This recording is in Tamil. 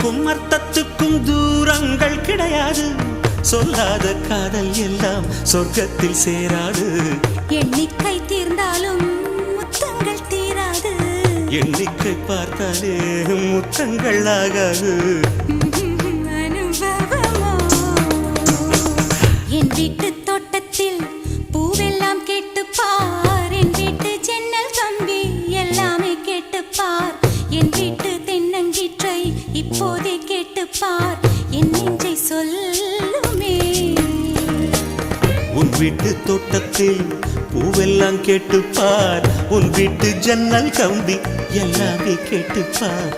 எழுத்துக்கும் அர்த்தத்துக்கும் தூரங்கள் கிடையாது. சொல்லாத காதல் எல்லாம் சொர்க்கத்தில் சேராது. எண்ணிக்கை தீர்ந்தாலும் முத்தங்கள் தீராது. எண்ணிக்கை பார்த்தாலே முத்தங்கள் ஆகாது. அனுபவமோ என் வீட்டு தோட்டத்தில் பூவெல்லாம் கேட்டுப்பார். என் வீட்டு ஜன்னல் கம்பி எல்லாமே கேட்டுப்பார். என் வீட்டு தென்னங்கீற்றை இப்போதே கேட்டுப்பார். என் நெஞ்சை சொல்லுமே. உன் வீட்டு தோட்டத்தில் பூவெல்லாம் கேட்டுப்பார். உன் வீட்டு ஜன்னல் கம்பி எல்லாமே கேட்டுப்பார்.